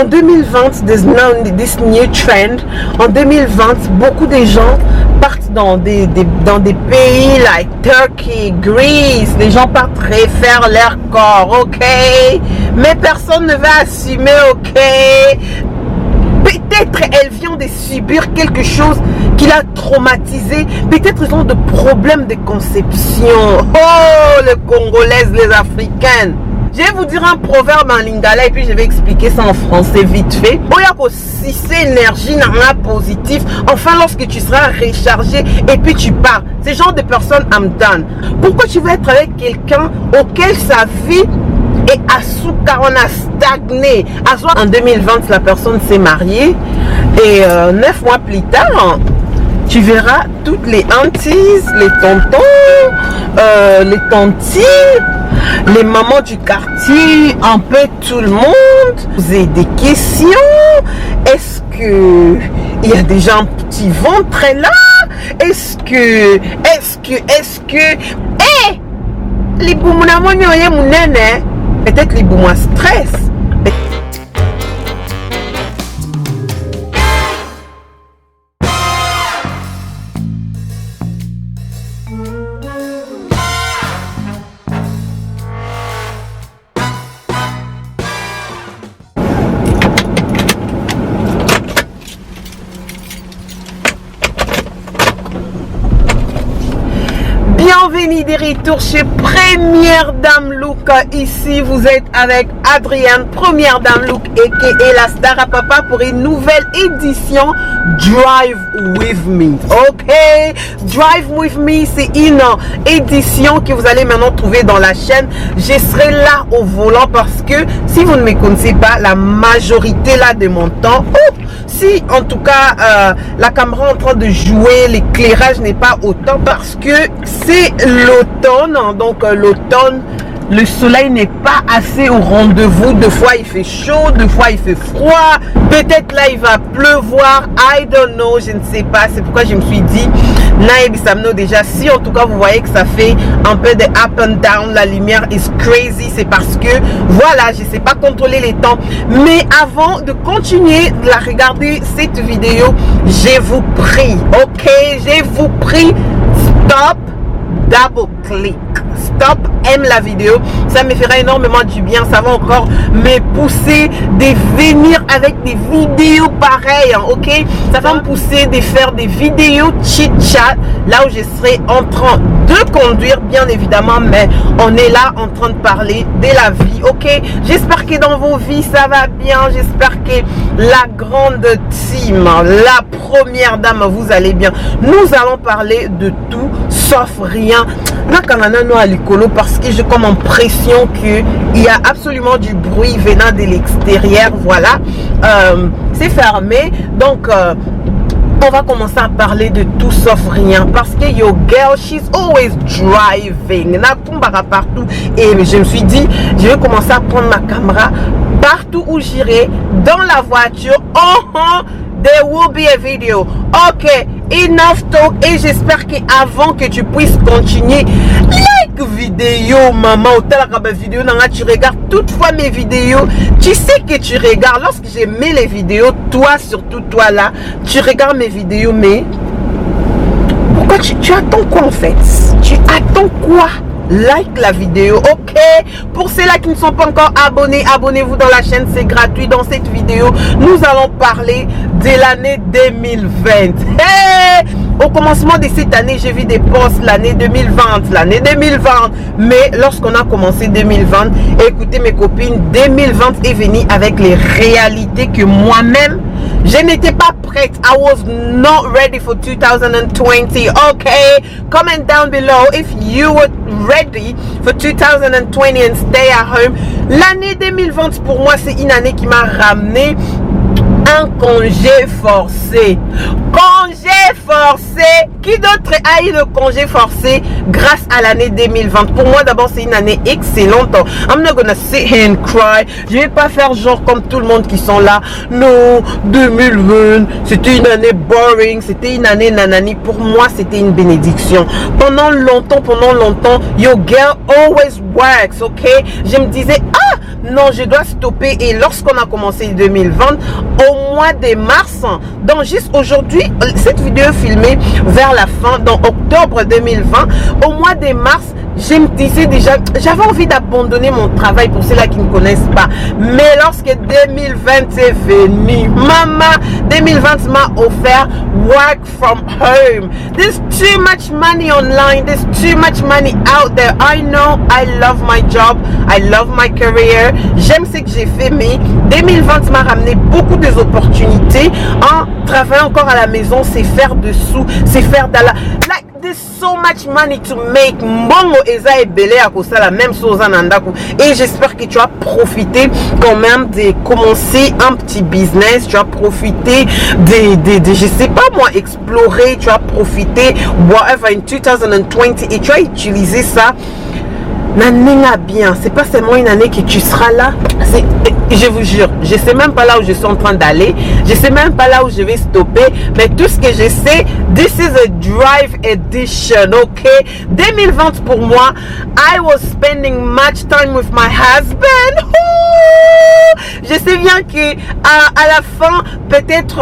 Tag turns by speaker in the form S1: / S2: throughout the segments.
S1: En 2020, there's now this new trend. En 2020, beaucoup de gens partent dans des pays like Turkey, Greece. Les gens partent refaire leur corps, ok? Mais personne ne va assumer, ok? Peut-être elles viennent de subir quelque chose qui l'a traumatisé. Peut-être ils ont des problèmes de conception. Oh, les Congolaises, les Africaines. Je vais vous dire un proverbe en lingala et puis je vais expliquer ça en français vite fait. Si c'est énergie n'a positif, enfin lorsque tu seras rechargé et puis tu pars. Ce genre de personnes amdan. Pourquoi tu veux être avec quelqu'un auquel sa vie est à souka, on a stagné. En 2020, la personne s'est mariée et 9 mois plus tard, tu verras toutes les aunties, les tontons, les tantis, les mamans du quartier, un peu tout le monde. Vous avez des questions. Est-ce que il y a déjà un petit ventre là? Est-ce que les boumounas peut-être les boumounas stress. Bienvenue de retour chez Première Dame Look. Ici, vous êtes avec Adrienne, Première Dame Look et la star à papa pour une nouvelle édition Drive With Me. Ok, Drive With Me, c'est une édition que vous allez maintenant trouver dans la chaîne. Je serai là au volant parce que si vous ne me connaissez pas, la majorité là de mon temps, si en tout cas la caméra est en train de jouer, l'éclairage n'est pas autant parce que c'est l'automne. Donc l'automne, le soleil n'est pas assez au rendez-vous. Deux fois il fait chaud, deux fois il fait froid. Peut-être là il va pleuvoir. I don't know, je ne sais pas. C'est pourquoi je me suis dit, déjà, si en tout cas vous voyez que ça fait un peu de up and down, la lumière is crazy, c'est parce que voilà, je ne sais pas contrôler les temps. Mais avant de continuer de la regarder cette vidéo, je vous prie, ok, je vous prie, stop, double click, stop, aime la vidéo, ça me fera énormément du bien, ça va encore me pousser de venir avec des vidéos pareilles, ok, ça va me pousser de faire des vidéos chit chat là où je serai en train de conduire bien évidemment, mais on est là en train de parler de la vie, ok. J'espère que dans vos vies ça va bien, j'espère que la grande team, la Première Dame, vous allez bien. Nous allons parler de tout sauf rien. Parce que j'ai comme impression qu'il y a absolument du bruit venant de l'extérieur. Voilà, c'est fermé. Donc on va commencer à parler de tout sauf rien parce que your girl, she's always driving partout. Et je me suis dit, je vais commencer à prendre ma caméra partout où j'irai, dans la voiture. There will be a video. Ok, enough talk. Et j'espère qu'avant que tu puisses continuer, like vidéo, maman, vidéo, tu regardes toutefois mes vidéos. Tu sais que tu regardes, lorsque je mets les vidéos, toi, surtout toi là, tu regardes mes vidéos, mais pourquoi tu attends quoi en fait? Tu attends quoi? Like la vidéo, ok. Pour ceux-là qui ne sont pas encore abonnés, abonnez-vous dans la chaîne, c'est gratuit. Dans cette vidéo, nous allons parler de l'année 2020. Hey! Au commencement de cette année, j'ai vu des posts l'année 2020, mais lorsqu'on a commencé 2020, écoutez mes copines, 2020 est venu avec les réalités que moi-même je n'étais pas prête. I was not ready for 2020. Okay, comment down below if you were ready for 2020 and stay at home. L'année 2020 pour moi c'est une année qui m'a ramené un congé forcé. Congé forcé. Qui d'autre a eu le congé forcé grâce à l'année 2020? Pour moi d'abord c'est une année excellente. I'm not gonna sit here and cry. Je vais pas faire genre comme tout le monde qui sont là. Non, 2020 c'était une année boring, c'était une année nanani. Pour moi c'était une bénédiction. Pendant longtemps, your girl always works, ok. Je me disais, non, je dois stopper. Et lorsqu'on a commencé 2020, au mois de mars, donc juste aujourd'hui, cette vidéo est filmée vers la fin, dans octobre 2020, au mois de mars, je me disais déjà, j'avais envie d'abandonner mon travail pour ceux-là qui ne connaissent pas. Mais lorsque 2020 est venu, maman, 2020 m'a offert work from home. There's too much money online. There's too much money out there. I know I love my job. I love my career. J'aime ce que j'ai fait, mais 2020 m'a ramené beaucoup des opportunités. En travaillant encore à la maison, c'est faire de sous, c'est faire de la... Like, there's so much money to make. Mbongo eza ebele akosa la même chose en andako. Et j'espère que tu as profité quand même de commencer un petit business. Tu as profité de je sais pas moi, explorer. Tu as profité whatever in 2020 et tu as utilisé ça. L'année bien, c'est pas seulement une année que tu seras là. Je vous jure, je sais même pas là où je suis en train d'aller. Je sais même pas là où je vais stopper. Mais tout ce que je sais, this is a drive edition, ok? 2020 pour moi, I was spending much time with my husband. Je sais bien que à la fin, peut-être,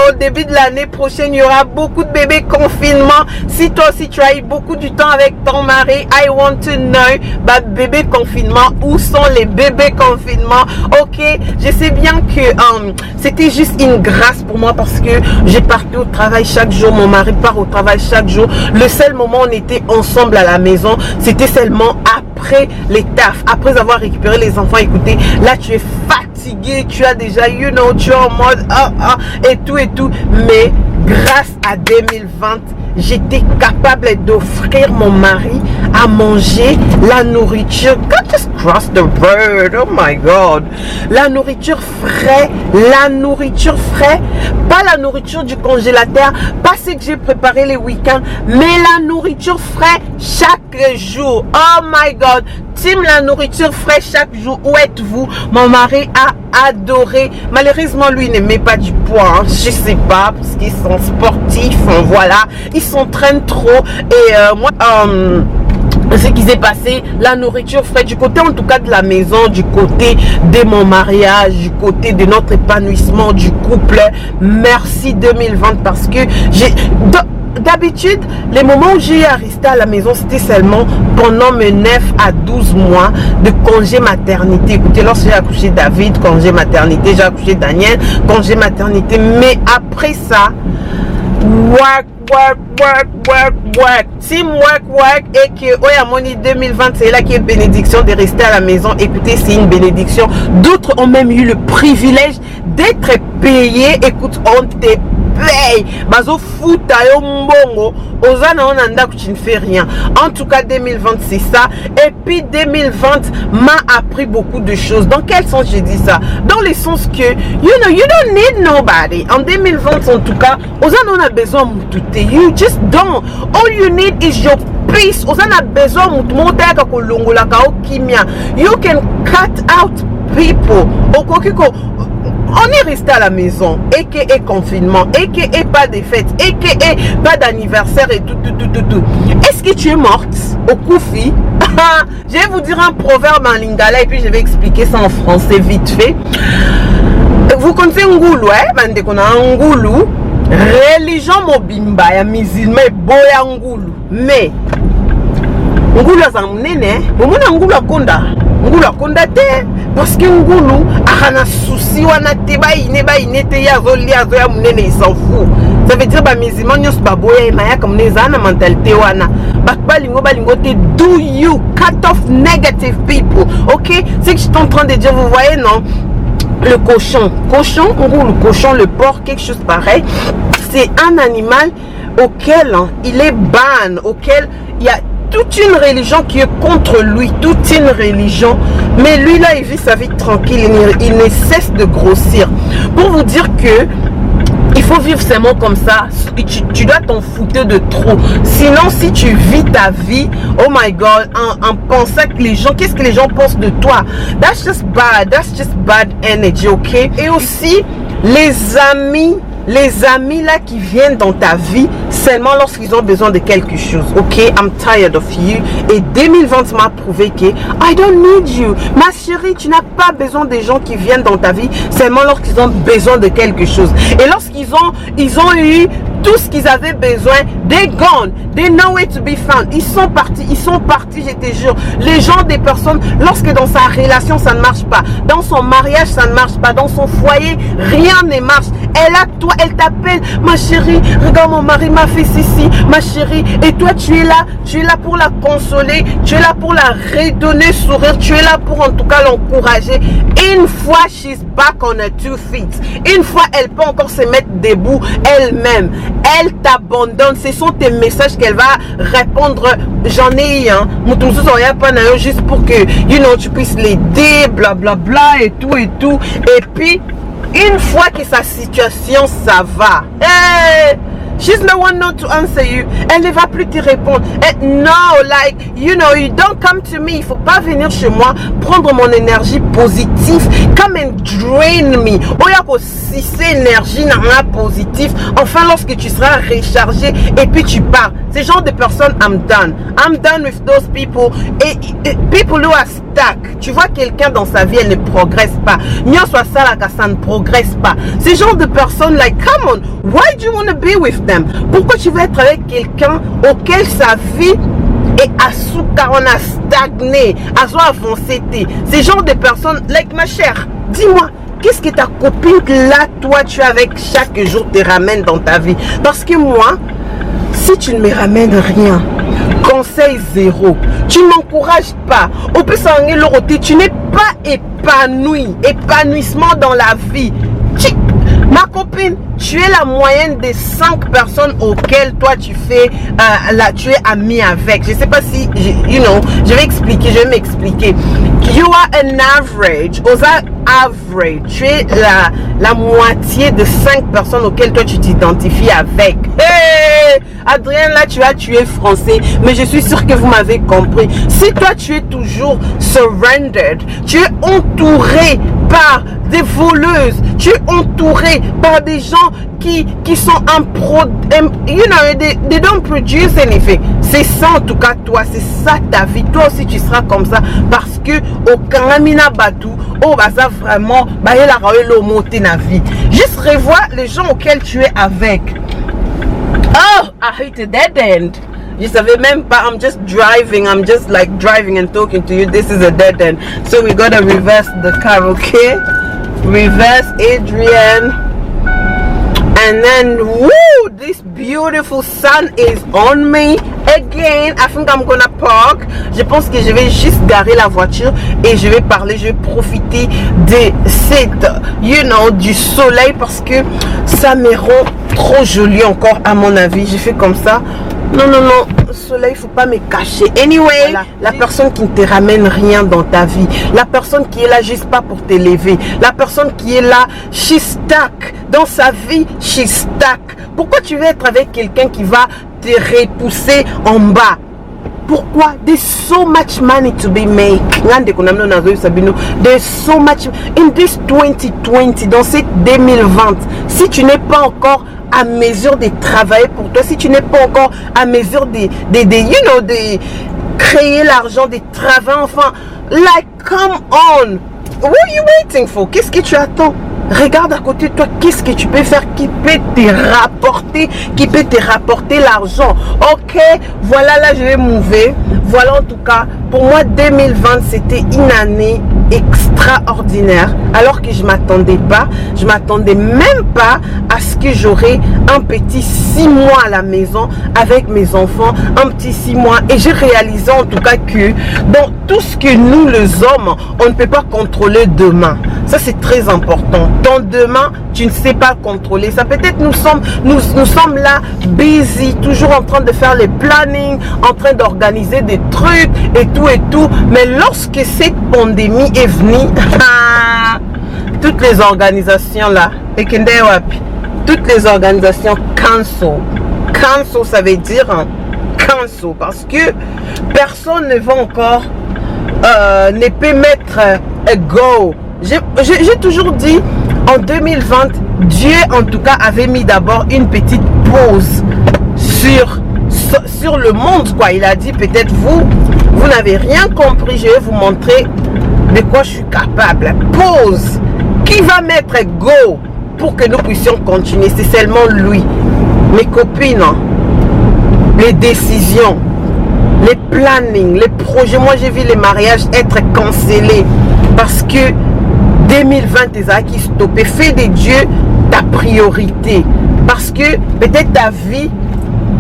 S1: au début de l'année prochaine, il y aura beaucoup de bébés confinement. Si toi aussi tu as eu beaucoup du temps avec ton mari, I want to know, bébé confinement, où sont les bébés confinement? Ok, je sais bien que c'était juste une grâce pour moi parce que j'ai parti au travail chaque jour, mon mari part au travail chaque jour. Le seul moment où on était ensemble à la maison, c'était seulement après les tafs, après avoir récupéré les enfants. Écoutez, là tu es fatigué, tu as déjà, tu es en mode et tout, mais grâce à 2020, j'étais capable d'offrir mon mari à manger la nourriture. God just crossed the road. Oh my God. La nourriture frais. Pas la nourriture du congélateur. Pas ce que j'ai préparé les week-ends. Mais la nourriture frais chaque jour. Oh my God. Team la nourriture fraîche chaque jour. Où êtes-vous? Mon mari a adoré. Malheureusement, lui n'aimait pas du poids. Je sais pas. Parce qu'ils sont sportifs. Voilà. Ils s'entraînent trop. Et moi... ce qui s'est passé, la nourriture fraîche du côté en tout cas de la maison, du côté de mon mariage, du côté de notre épanouissement du couple. Merci 2020 parce que j'ai... D'habitude, les moments où j'ai resté à la maison, c'était seulement pendant mes 9 à 12 mois de congé maternité. Écoutez, lorsque j'ai accouché David, congé maternité, j'ai accouché Daniel, congé maternité. Mais après ça, work. Team work. Et que, Oyamoni 2020, c'est là qu'il y a une bénédiction de rester à la maison. Écoutez, c'est une bénédiction. D'autres ont même eu le privilège d'être payés. Écoute, on te paye. Bazo futa yo mbongo. Ozana onanda que tu ne fais rien. En tout cas, 2020, c'est ça. Et puis, 2020 m'a appris beaucoup de choses. Dans quel sens j'ai dit ça? Dans le sens que, you don't need nobody. En 2020, en tout cas, Ozana on a besoin de tout. You just don't. All you need is your peace. Ozana besoin de kolongola ka okimia. You can cut out people. Okokiko. On est resté à la maison, et confinement, et pas de fête, et pas d'anniversaire et tout. Est-ce que tu es morte au Koufi? Je vais vous dire un proverbe en lingala et puis je vais expliquer ça en français vite fait. Vous connaissez Ngoulou, bande qu'on a Ngoulou, religion mobimba, ya musulman, boya Ngoulou. Mais Ngoulou a zamnene, bomona Ngoulou a konda. Ngoulou a konda te. Parce que Ngoulou a un souci, wana te ba inete ya zoli ya zoya munene, il s'en fout. Ça veut dire ba musulman nyos ba boya maya comme les ana mentalité wana. Balingo te do you cut off negative people. OK? C'est que je suis en train de dire, vous voyez non? Le cochon, Ngoulou, cochon, le porc, quelque chose pareil. C'est un animal auquel il est ban, auquel il y a toute une religion qui est contre lui, toute une religion, mais lui là il vit sa vie tranquille, il ne cesse de grossir. Pour vous dire que il faut vivre seulement comme ça, tu dois t'en foutre de trop. Sinon si tu vis ta vie, oh my God, en pensant que les gens, qu'est-ce que les gens pensent de toi, that's just bad energy, ok? Et aussi les amis les amis là qui viennent dans ta vie seulement lorsqu'ils ont besoin de quelque chose. Ok, I'm tired of you. Et 2020 m'a prouvé que I don't need you. Ma chérie, tu n'as pas besoin des gens qui viennent dans ta vie seulement lorsqu'ils ont besoin de quelque chose. Et lorsqu'ils ont eu tout ce qu'ils avaient besoin, they gone, they know where to be found. Ils sont partis, je te jure. Les gens, des personnes, lorsque dans sa relation ça ne marche pas, dans son mariage ça ne marche pas, dans son foyer rien ne marche, elle t'appelle, ma chérie, regarde mon mari m'a fait ceci, ma chérie, et toi tu es là pour la consoler, tu es là pour la redonner sourire, tu es là pour en tout cas l'encourager. Une fois she's back on her 2 feet, une fois elle peut encore se mettre debout elle-même, elle t'abandonne. Ce sont tes messages qu'elle va répondre. J'en ai eu juste pour que tu puisses l'aider, blablabla et tout. Et puis une fois que sa situation ça va, she's the one not to answer you. Elle ne va plus te répondre. No, like, you don't come to me. Il faut pas venir chez moi prendre mon énergie positive. Come and drain me. Oyako si c'est énergie n'a positive. Enfin, lorsque tu seras rechargé et puis tu pars. Ces genre de personnes, I'm done. I'm done with those people. Et people who are stuck. Tu vois quelqu'un dans sa vie, elle ne progresse pas. Mio soit ça là, ça ne progresse pas. Ces genre de personnes, like, come on, why do you want to be with them? Pourquoi tu veux être avec quelqu'un auquel sa vie est à souka, on a stagné, à soi avancé? Ces genre de personnes, like, ma chère, dis-moi, qu'est-ce que ta copine là, toi, tu es avec chaque jour te ramène dans ta vie? Parce que moi, si tu ne me ramènes rien, conseil zéro, tu ne m'encourages pas, au plus tu n'es pas épanoui, épanouissement dans la vie. Ma copine, tu es la moyenne des 5 personnes auxquelles toi tu fais, tu es ami avec. Je sais pas si, je vais m'expliquer. You are an average, average. Tu es la moitié de 5 personnes auxquelles toi tu t'identifies avec. Hey, Adrien, là tu as tué français, mais je suis sûre que vous m'avez compris. Si toi tu es toujours surrendered, tu es entouré par des voleuses, tu es entouré par des gens qui sont un pro, they don't produce anything. C'est ça en tout cas toi, c'est ça ta vie. Toi aussi tu seras comme ça parce que au Kangamina Batou, oh bah ça vraiment, bah il a monté na vie. Juste revois les gens auxquels tu es avec. Oh, I hate a dead end. Je savais même pas, I'm just driving and talking to you. This is a dead end. So we gotta reverse the car, okay? Reverse, Adrian. And then, woo, this beautiful sun is on me again. I think I'm gonna park. Je pense que je vais juste garer la voiture et je vais parler, je vais profiter de cette, du soleil parce que ça me rend trop jolie encore à mon avis. J'ai fait comme ça. Non, soleil, il faut pas me cacher. Anyway, voilà. La personne qui ne te ramène rien dans ta vie, la personne qui est là juste pas pour t'élever, la personne qui est là, she's stuck. Dans sa vie, she's stuck. Pourquoi tu veux être avec quelqu'un qui va te repousser en bas? Pourquoi? There's so much money to be made. There's so much in this 2020, dans cette 2020. Si tu n'es pas encore à mesure de travailler pour toi, si tu n'es pas encore à mesure de créer l'argent, de travailler, enfin, like, come on, what are you waiting for? Qu'est-ce que tu attends? Regarde à côté de toi, qu'est-ce que tu peux faire qui peut te rapporter l'argent. Ok, voilà, là je vais mouver. Voilà, en tout cas, pour moi 2020 c'était une année extraordinaire, alors que je m'attendais même pas à ce que j'aurais un petit 6 mois à la maison avec mes enfants, un petit 6 mois, et j'ai réalisé en tout cas que dans tout ce que nous les hommes, on ne peut pas contrôler demain. Ça c'est très important. Ton demain, tu ne sais pas contrôler ça. Peut-être nous sommes là busy, toujours en train de faire les plannings, en train d'organiser des trucs et tout, mais lorsque cette pandémie est venue, toutes les organisations là, toutes les organisations cancel, ça veut dire cancel, parce que personne ne va encore ne peut mettre a go. J'ai toujours dit en 2020 Dieu en tout cas avait mis d'abord une petite pause sur le monde, quoi. Il a dit peut-être vous n'avez rien compris, je vais vous montrer de quoi je suis capable. Pause. Qui va mettre go pour que nous puissions continuer? C'est seulement lui. Mes copines, les décisions, les plannings, les projets. Moi j'ai vu les mariages être cancellés parce que 2020 tes acquis stoppés. Fais de Dieu ta priorité, parce que peut-être ta vie,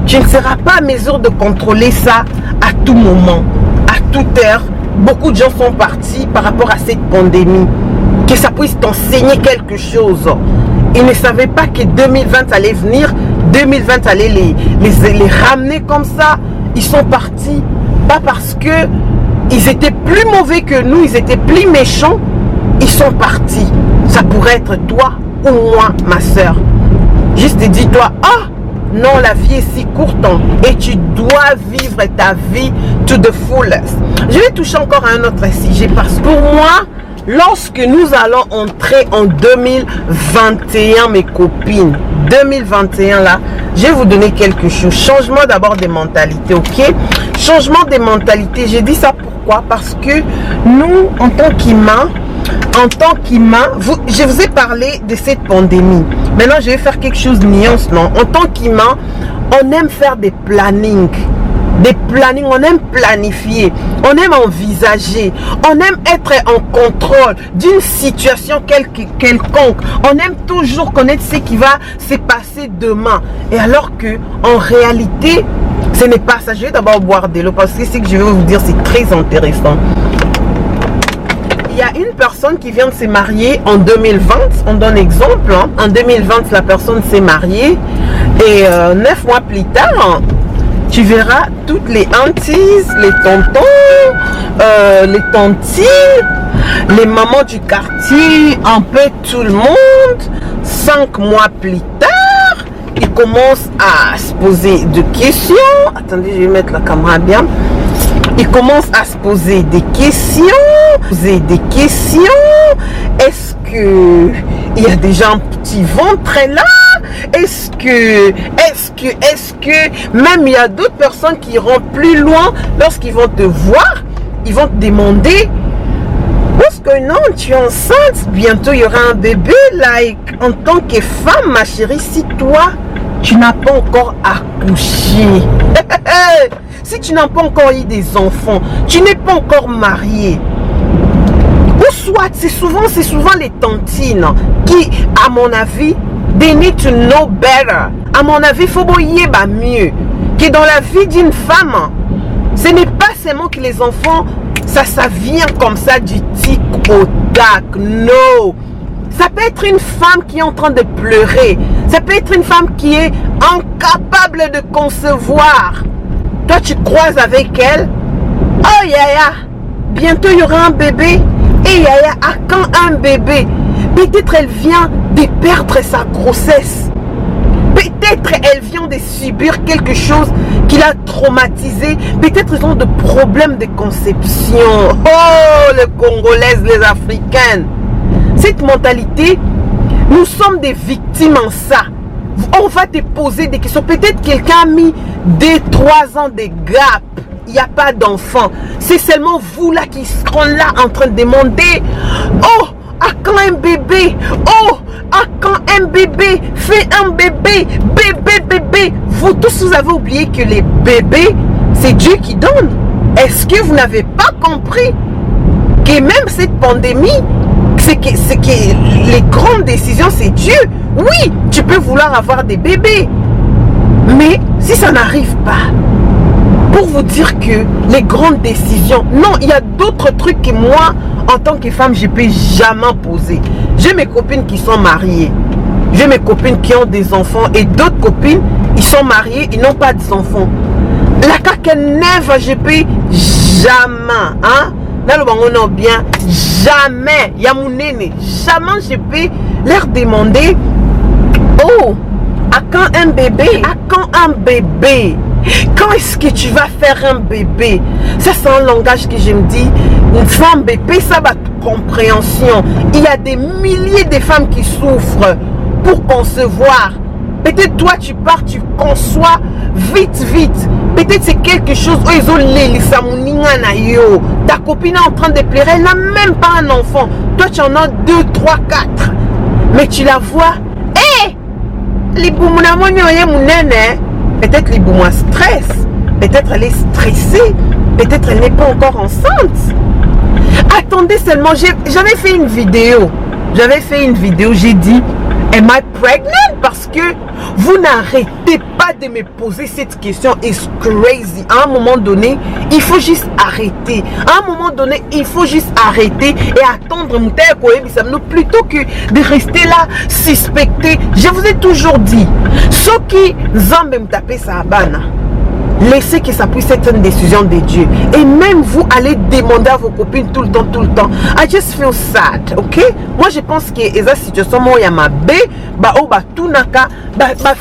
S1: tu ne seras pas à mesure de contrôler ça à tout moment, à toute heure. Beaucoup de gens sont partis par rapport à cette pandémie, que ça puisse t'enseigner quelque chose. Ils ne savaient pas que 2020 allait venir, 2020 allait les ramener comme ça. Ils sont partis, pas parce que ils étaient plus mauvais que nous, ils étaient plus méchants. Ils sont partis. Ça pourrait être toi ou moi, ma soeur. Juste dis-toi, ah non, la vie est si courte et tu dois vivre ta vie to the fullest. Je vais toucher encore à un autre sujet, parce que pour moi, lorsque nous allons entrer en 2021, mes copines, 2021 là, je vais vous donner quelque chose. Changement d'abord des mentalités, ok? Changement des mentalités. J'ai dit ça pourquoi? Parce que nous, en tant qu'humains, je vous ai parlé de cette pandémie. Maintenant, je vais faire quelque chose de nuance, non? En tant qu'humain, on aime faire des plannings. On aime planifier, on aime envisager, on aime être en contrôle d'une situation quelconque. On aime toujours connaître ce qui va se passer demain. Et alors que, en réalité, ce n'est pas ça. Je vais d'abord boire de l'eau, parce que ce que je vais vous dire, c'est très intéressant. Il y a une personne qui vient de se marier en 2020, on donne exemple, hein. En 2020, la personne s'est mariée et 9 mois plus tard, tu verras toutes les aunties, les tontons, les tantis, les mamans du quartier, un peu tout le monde. 5 mois plus tard, ils commencent à se poser des questions. Attendez, je vais mettre la caméra bien. Ils commencent à se poser des questions. Est-ce que il y a déjà un petit ventre là? Est-ce que même il y a d'autres personnes qui iront plus loin lorsqu'ils vont te voir, ils vont te demander what's going on, tu es enceinte, bientôt il y aura un bébé. Like, en tant que femme, ma chérie, si toi tu n'as pas encore accouché, si tu n'as pas encore eu des enfants, tu n'es pas encore marié, ou soit c'est souvent les tantines qui, à mon avis, they need to know better. À mon avis, il faut boyer mieux que dans la vie d'une femme, ce n'est pas seulement que les enfants, ça vient comme ça du tic au tac. Non. Ça peut être une femme qui est en train de pleurer. Ça peut être une femme qui est incapable de concevoir. Toi, tu croises avec elle. Oh, yaya, bientôt il y aura un bébé. Et yaya, à quand un bébé? Peut-être elle vient de perdre sa grossesse. Peut-être elle vient de subir quelque chose qui l'a traumatisé. Peut-être ils ont des problèmes de conception. Oh, les Congolaises, les Africaines. Cette mentalité, nous sommes des victimes en ça. On va te poser des questions. Peut-être quelqu'un a mis 2-3 ans de gap. Il n'y a pas d'enfant. C'est seulement vous là qui seront là en train de demander, oh, à quand un bébé? Oh, à quand un bébé? Fais un bébé. Bébé. Vous tous, vous avez oublié que les bébés, c'est Dieu qui donne. Est-ce que vous n'avez pas compris que même cette pandémie, c'est que les grandes décisions, c'est Dieu. Oui, tu peux vouloir avoir des bébés, mais si ça n'arrive pas, pour vous dire que les grandes décisions, non, il y a d'autres trucs que moi, en tant que femme, je ne peux jamais poser. J'ai mes copines qui sont mariées, j'ai mes copines qui ont des enfants, et d'autres copines, ils sont mariés, ils n'ont pas d'enfants. La cacanève, je peux jamais, hein? Là, le bangon bien, jamais, jamais je peux leur demander, oh, à quand un bébé? À quand un bébé? Quand est-ce que tu vas faire un bébé? Ça, c'est un langage que je me dis, une femme bébé, ça va de compréhension. Il y a des milliers de femmes qui souffrent pour concevoir. Peut-être toi tu pars, tu conçois vite. Peut-être c'est quelque chose où ils ont ta copine est en train de pleurer, elle n'a même pas un enfant. Toi tu en as 2, 3, 4. Mais tu la vois. Peut-être les boumouas stress. Peut-être elle est stressée. Peut-être elle n'est pas encore enceinte. Attendez seulement, j'avais fait une vidéo. J'ai dit, am I pregnant? Parce que vous n'arrêtez pas de me poser cette question. It's crazy. À un moment donné, il faut juste arrêter. Et attendre plutôt que de rester là, suspecter. Je vous ai toujours dit, ceux qui zambent me taper sa bana, laissez que ça puisse être une décision de Dieu. Et même vous allez demander à vos copines tout le temps. I just feel sad, ok? Moi je pense que esa situation moi ya mabe, tout naka,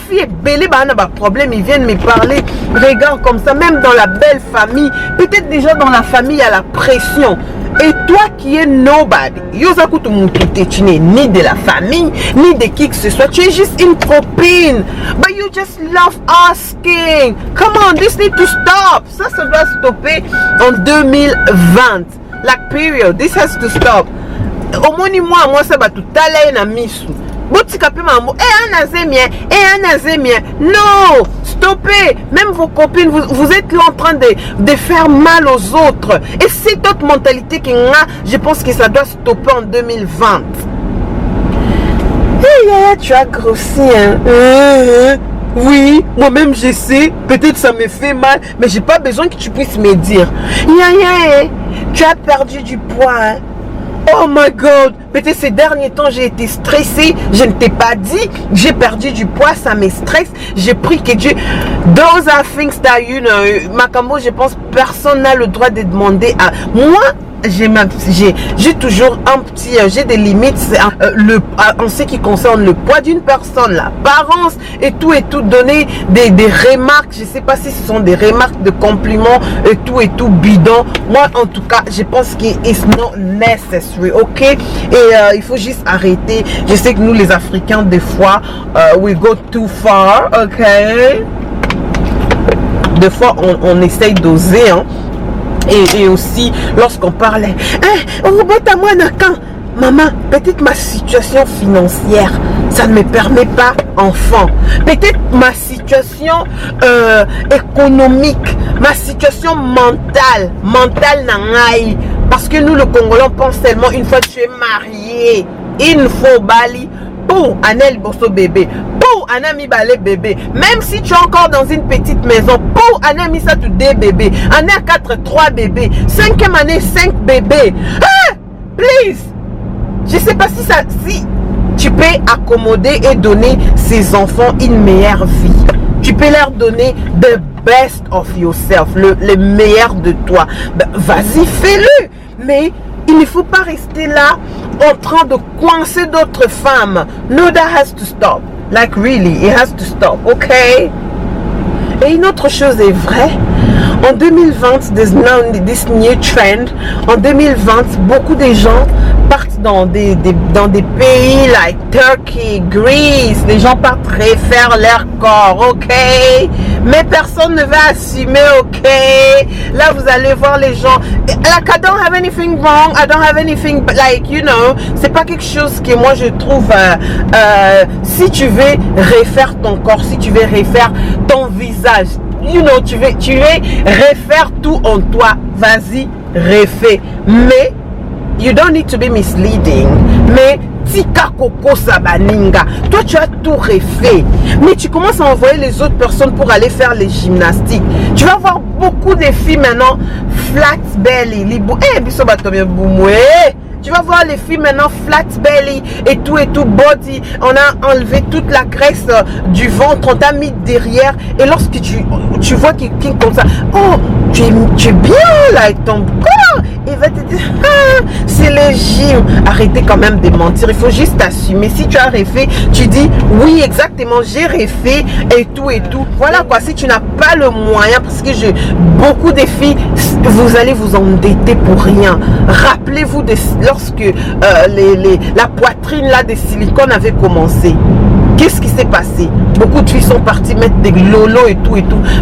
S1: fille est belle, problème, ils viennent me parler. Regarde comme ça, même dans la belle famille, peut-être déjà dans la famille il y a la pression. Et toi qui es nobody, tu n'es ni de la famille, ni de qui que ce soit. Tu es juste une copine. But you just love asking. Come on, this need to stop. Ça doit stopper en 2020. Like period, this has to stop. Au moins, moi, ça va tout à l'heure. Non, stoppez. Même vos copines, vous êtes là en train de faire mal aux autres. Et cette autre mentalité qu'il y a, je pense que ça doit stopper en 2020. Tu as grossi, hein? Oui, moi-même je sais, peut-être ça me fait mal, mais j'ai pas besoin que tu puisses me dire. Tu as perdu du poids, hein? Oh my God, peut-être ces derniers temps j'ai été stressée, je ne t'ai pas dit, j'ai perdu du poids, ça me stresse, j'ai pris que Dieu. Those are things that you know, Makambo, je pense personne n'a le droit de demander à moi. J'ai toujours j'ai des limites en ce qui concerne le poids d'une personne, l'apparence et tout, donner des remarques, je sais pas si ce sont des remarques de compliments et tout bidon. Moi en tout cas je pense que it's not necessary, ok? Et il faut juste arrêter. Je sais que nous les Africains des fois we go too far, ok? Des fois on essaye d'oser, hein? Et aussi, lorsqu'on parlait, maman, peut-être ma situation financière, ça ne me permet pas enfant. Peut-être ma situation économique, ma situation mentale nangaï. Parce que nous, le Congolais, on pense tellement une fois que tu es marié, il faut bali pour Anel Bosso bébé. Anami balé bébé, même si tu es encore dans une petite maison, pour Anami ça tout des bébés, année à 4, 3 bébés, 5e année 5 bébés. Please, je sais pas si tu peux accommoder et donner ces enfants une meilleure vie. Tu peux leur donner the best of yourself, le meilleur de toi. Vas-y, fais-le, mais il ne faut pas rester là en train de coincer d'autres femmes. No, that has to stop. Like really, it has to stop, okay? Et une autre chose est vraie. En 2020, there's now this new trend. En 2020, beaucoup de gens partent dans des pays like Turkey, Greece. Les gens partent refaire leur corps, ok? Mais personne ne va assumer, ok? Là, vous allez voir les gens. Like, I don't have anything wrong. I don't have anything, like, you know. C'est pas quelque chose que moi je trouve. Si tu veux refaire ton corps, si tu veux refaire ton visage, you know, tu veux refaire tout en toi, vas-y, refais. Mais you don't need to be misleading. Mais tika koko sabaninga, toi tu as tout refait, mais tu commences à envoyer les autres personnes pour aller faire les gymnastiques. Tu vas voir beaucoup de filles maintenant flat belly, biso batomie boumoué. Tu vas voir les filles maintenant flat belly et tout body. On a enlevé toute la graisse du ventre, on t'a mis derrière. Et lorsque tu vois quelqu'un comme ça, oh, tu es bien là avec ton corps. Il va te dire, c'est le gym. Arrêtez quand même de mentir. Il faut juste assumer. Si tu as refait, tu dis, oui, exactement, j'ai refait et tout. Voilà quoi. Si tu n'as pas le moyen, parce que beaucoup de filles, vous allez vous endetter pour rien. Rappelez-vous lorsque la poitrine là de silicone avait commencé. Qu'est-ce qui s'est passé? Beaucoup de filles sont parties mettre des lolos et tout.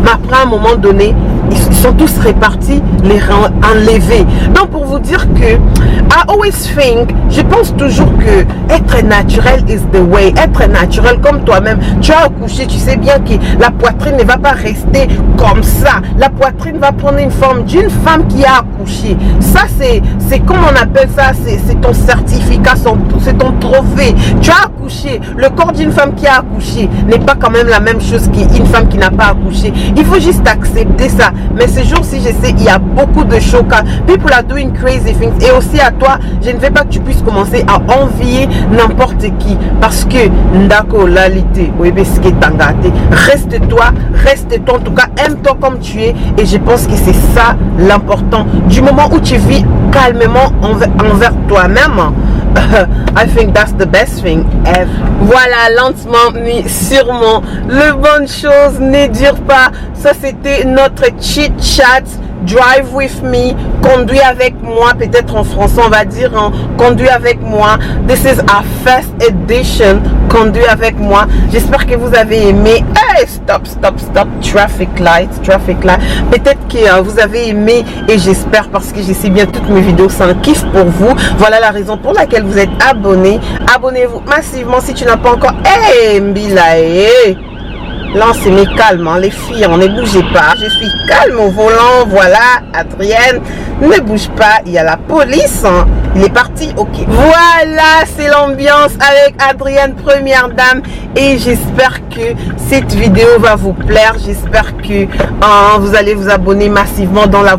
S1: Mais après, à un moment donné, ils sont tous répartis, les enlevés. Donc, pour vous dire que, I always think, je pense toujours que être naturel is the way. Être naturel comme toi-même. Tu as accouché, tu sais bien que la poitrine ne va pas rester comme ça. La poitrine va prendre une forme d'une femme qui a accouché. Ça, c'est comme on appelle ça, c'est ton certificat, c'est ton trophée. Tu as accouché. Le corps d'une femme qui a accouché n'est pas quand même la même chose qu'une femme qui n'a pas accouché. Il faut juste accepter ça. Mais ces jours-ci, je sais, il y a beaucoup de chocs. People are doing crazy things. Et aussi à toi, je ne veux pas que tu puisses commencer à envier n'importe qui. Parce que, ndako, lalité, reste-toi, en tout cas, aime-toi comme tu es. Et je pense que c'est ça l'important. Du moment où tu vis calmement envers toi-même, I think that's the best thing ever. Voilà, lentement mais sûrement, le bonne chose, ne dure pas. Ça, c'était notre chit chat. Drive with me, conduis avec moi, peut-être en français on va dire, hein, conduis avec moi. This is our first edition, conduis avec moi. J'espère que vous avez aimé. Hey, stop, traffic light. Peut-être que vous avez aimé et j'espère, parce que je sais bien toutes mes vidéos c'est un kiff pour vous. Voilà la raison pour laquelle vous êtes abonné. Abonnez-vous massivement si tu n'as pas encore. Hey, Mbilae. Lancez-moi calme, hein, les filles, on ne bougez pas. Je suis calme au volant, voilà, Adrienne, ne bouge pas, il y a la police, hein. Il est parti, ok. Voilà, c'est l'ambiance avec Adrienne, première dame. Et j'espère que cette vidéo va vous plaire. J'espère que vous allez vous abonner massivement dans la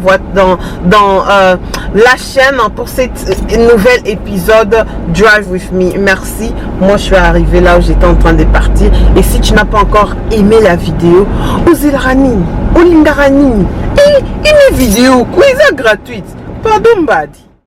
S1: la chaîne pour cette nouvel épisode Drive with me. Merci. Moi, je suis arrivée là où j'étais en train de partir. Et si tu n'as pas encore aimé la vidéo, Ozilarani, Olindarani, et une vidéo quiz gratuite. Pardon, Badi.